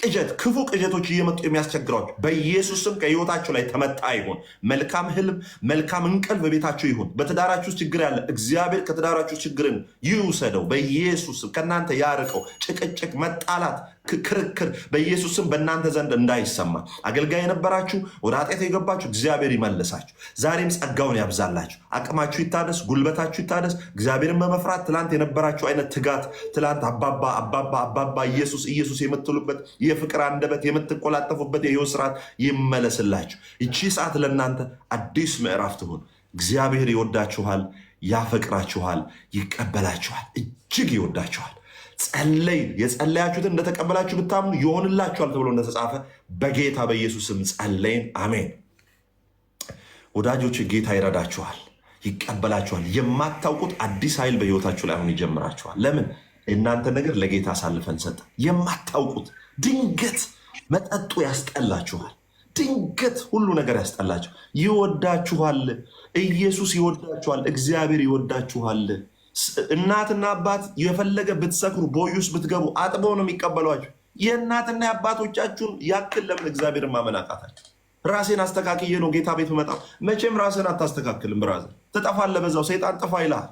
ቅዠት፣ ክፉ ቅዠቶች እየመጡ የሚያስቸግሯችሁ በኢየሱስ ስም ከህይወታችሁ ላይ ተመጣ ይሁን። መልካም ህልም፣ መልካም እንቅልፍ በቤታችሁ ይሁን። በትዳራችሁ ውስጥ ችግር ያለ እግዚአብሔር ከትዳራችሁ ችግርን ይውሰደው በኢየሱስ ስም። ከእናንተ ያርቀው። ጭቅጭቅ፣ መጣላት፣ ክርክር በኢየሱስ ስም በእናንተ ዘንድ እንዳይሰማ። አገልጋይ የነበራችሁ ወደ ኃጢአት የገባችሁ እግዚአብሔር ይመልሳችሁ። ዛሬም ጸጋውን ያብዛላችሁ። አቅማችሁ ይታደስ፣ ጉልበታችሁ ይታደስ። እግዚአብሔርን በመፍራት ትላንት የነበራችሁ አይነት ትጋት፣ ትላንት አባባ አባባ አባባ ኢየሱስ ኢየሱስ የምትሉበት የፍቅር አንደበት የምትቆላጠፉበት የህይወት ስርዓት ይመለስላችሁ። ይቺ ሰዓት ለእናንተ አዲስ ምዕራፍ ትሁን። እግዚአብሔር ይወዳችኋል፣ ያፈቅራችኋል፣ ይቀበላችኋል፣ እጅግ ይወዳችኋል። ጸለይ የጸለያችሁትን እንደተቀበላችሁ ብታምኑ ይሆንላችኋል ተብሎ እንደተጻፈ በጌታ በኢየሱስ ስም ጸለይን። አሜን። ወዳጆች ጌታ ይረዳችኋል፣ ይቀበላችኋል። የማታውቁት አዲስ ኃይል በህይወታችሁ ላይ አሁን ይጀምራችኋል። ለምን? እናንተ ነገር ለጌታ አሳልፈን ሰጠ። የማታውቁት ድንገት መጠጡ ያስጠላችኋል። ድንገት ሁሉ ነገር ያስጠላችሁ። ይወዳችኋል። ኢየሱስ ይወዳችኋል። እግዚአብሔር ይወዳችኋል። እናትና አባት የፈለገ ብትሰክሩ ቦይ ውስጥ ብትገቡ አጥበው ነው የሚቀበሏችሁ። የእናትና የአባቶቻችሁን ያክል ለምን እግዚአብሔርን ማመን አቃታችሁ? ራሴን አስተካክዬ ነው ጌታ ቤት መጣው። መቼም ራስን አታስተካክልም። ብራዘር ትጠፋለህ። በዛው ሰይጣን ጥፋ ይልሃል።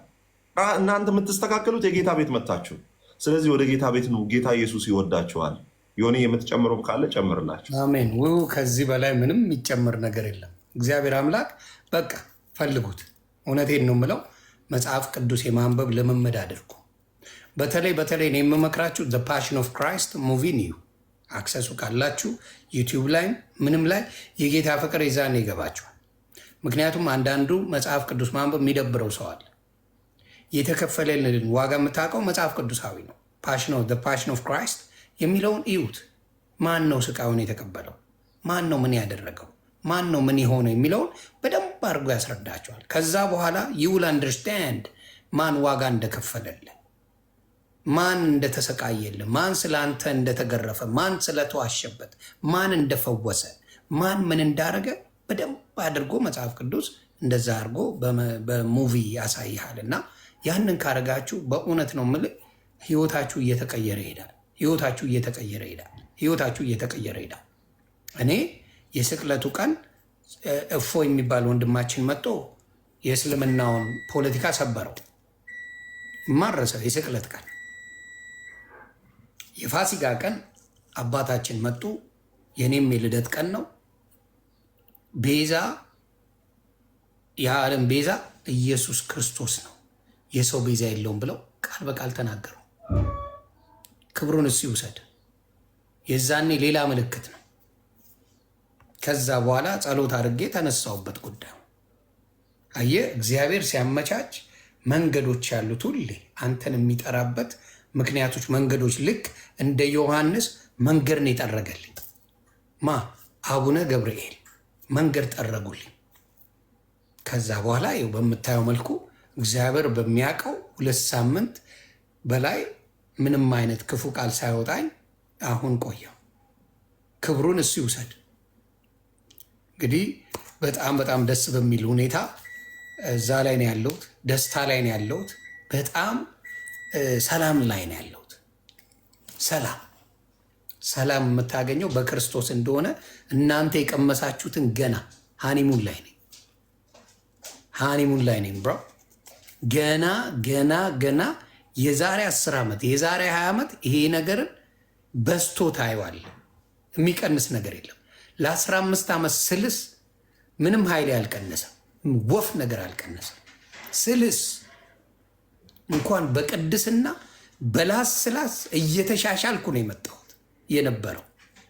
እናንተ የምትስተካከሉት የጌታ ቤት መታችሁ። ስለዚህ ወደ ጌታ ቤት ነው። ጌታ ኢየሱስ ይወዳችኋል። የሆነ የምትጨምረው ካለ ጨምርላችሁ። አሜን። ከዚህ በላይ ምንም የሚጨምር ነገር የለም። እግዚአብሔር አምላክ በቃ ፈልጉት። እውነቴን ነው የምለው። መጽሐፍ ቅዱስ የማንበብ ልምምድ አድርጉ። በተለይ እኔ የምመክራችሁ ዘ ፓሽን ኦፍ ክራይስት ሙቪን እዩ። አክሰሱ ካላችሁ ዩቲዩብ ላይ ምንም ላይ የጌታ ፍቅር ይዛን ይገባችኋል። ምክንያቱም አንዳንዱ መጽሐፍ ቅዱስ ማንበብ የሚደብረው ሰው አለ። የተከፈለልን ዋጋ የምታውቀው መጽሐፍ ቅዱሳዊ ነው። ፓሽን ኦፍ ክራይስት የሚለውን እዩት። ማን ነው ስቃዩን የተቀበለው? ማን ነው ምን ያደረገው? ማን ነው ምን የሆነ የሚለውን በደንብ አድርጎ ያስረዳቸዋል። ከዛ በኋላ ዩል አንደርስታንድ ማን ዋጋ እንደከፈለለ፣ ማን እንደተሰቃየለ፣ ማን ስለ አንተ እንደተገረፈ፣ ማን ስለተዋሸበት፣ ማን እንደፈወሰ፣ ማን ምን እንዳደረገ በደንብ አድርጎ መጽሐፍ ቅዱስ እንደዛ አድርጎ በሙቪ ያሳይሃል። እና ያንን ካረጋችሁ በእውነት ነው የምልህ ህይወታችሁ እየተቀየረ ይሄዳል። ህይወታችሁ እየተቀየረ ይሄዳል። እኔ የስቅለቱ ቀን እፎ የሚባል ወንድማችን መጥቶ የእስልምናውን ፖለቲካ ሰበረው። ማረሰው የስቅለት ቀን የፋሲካ ቀን አባታችን መጡ። የኔም የልደት ቀን ነው። ቤዛ የዓለም ቤዛ ኢየሱስ ክርስቶስ ነው፣ የሰው ቤዛ የለውም ብለው ቃል በቃል ተናገሩ። ክብሩን እሱ ይውሰድ። የዛኔ ሌላ ምልክት ነው። ከዛ በኋላ ጸሎት አድርጌ ተነሳውበት ጉዳዩ። አየህ እግዚአብሔር ሲያመቻች መንገዶች ያሉት ሁሌ አንተን የሚጠራበት ምክንያቶች፣ መንገዶች ልክ እንደ ዮሐንስ መንገድን የጠረገልኝ አቡነ ገብርኤል መንገድ ጠረጉልኝ። ከዛ በኋላ ይኸው በምታየው መልኩ እግዚአብሔር በሚያውቀው 2 ሳምንት በላይ ምንም አይነት ክፉ ቃል ሳይወጣኝ አሁን ቆየው። ክብሩን እሱ ይውሰድ። እንግዲህ በጣም ደስ በሚል ሁኔታ እዛ ላይ ነው ያለሁት። ደስታ ላይ ነው ያለሁት። በጣም ሰላም ላይ ነው ያለሁት። ሰላም የምታገኘው በክርስቶስ እንደሆነ እናንተ የቀመሳችሁትን ገና ሃኒሙን ላይ ነኝ ብሮ። ገና የዛሬ 10 ዓመት የዛሬ 20 ዓመት ይሄ ነገርን በስቶ ታይዋል። የሚቀንስ ነገር የለም። ለ15 ዓመት ስልስ ምንም ኃይል አልቀነሰም። ወፍ ነገር አልቀነሰም። ስልስ እንኳን በቅድስና በላስላስ እየተሻሻልኩ ነው የመጣሁት የነበረው።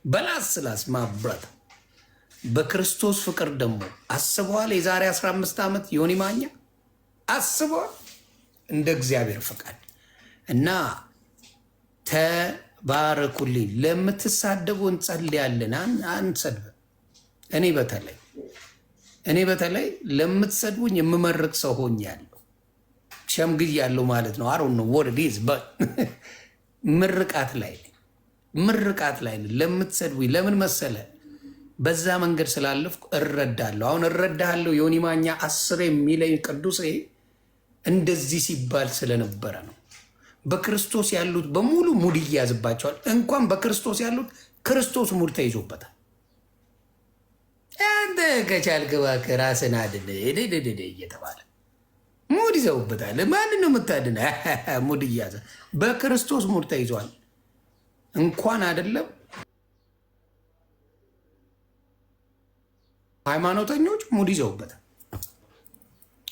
በላስላስ ማብራት በክርስቶስ ፍቅር ደግሞ አስበዋል። የዛሬ 15 ዓመት ዮኒ ማኛ አስበዋል። እንደ እግዚአብሔር ፈቃድ እና ተባረኩልኝ። ለምትሳደቡ እንጸልያለን፣ አንሰድብ። እኔ በተለይ ለምትሰድቡኝ የምመርቅ ሰው ሆኛለሁ። ሸምግያለሁ ማለት ነው። አሮን ነው ወርዲዝ ምርቃት ላይ ለምትሰድቡኝ ለምን መሰለ? በዛ መንገድ ስላለፍኩ እረዳለሁ። አሁን እረዳለሁ። ዮኒ ማኛ 10 የሚለኝ ቅዱስ እንደዚህ ሲባል ስለነበረ ነው። በክርስቶስ ያሉት በሙሉ ሙድ ይያዝባቸዋል። እንኳን በክርስቶስ ያሉት ክርስቶስ ሙድ ተይዞበታል። አንተ ከቻልክ እባክህ ራስን አድን እየተባለ ሙድ ይዘውበታል። ማንን ነው የምታድን? ሙድ እያዘ በክርስቶስ ሙድ ተይዟል። እንኳን አይደለም ሃይማኖተኞች ሙድ ይዘውበታል።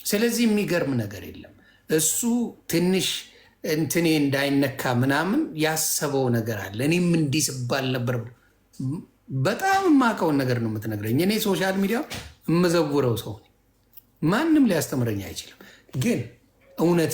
ስለዚህ የሚገርም ነገር የለም። እሱ ትንሽ እንትኔ እንዳይነካ ምናምን ያሰበው ነገር አለ። እኔም እንዲህ ስባል ነበር። በጣም የማውቀውን ነገር ነው የምትነግረኝ። እኔ ሶሻል ሚዲያ የምዘውረው ሰው ማንም ሊያስተምረኝ አይችልም። ግን እውነት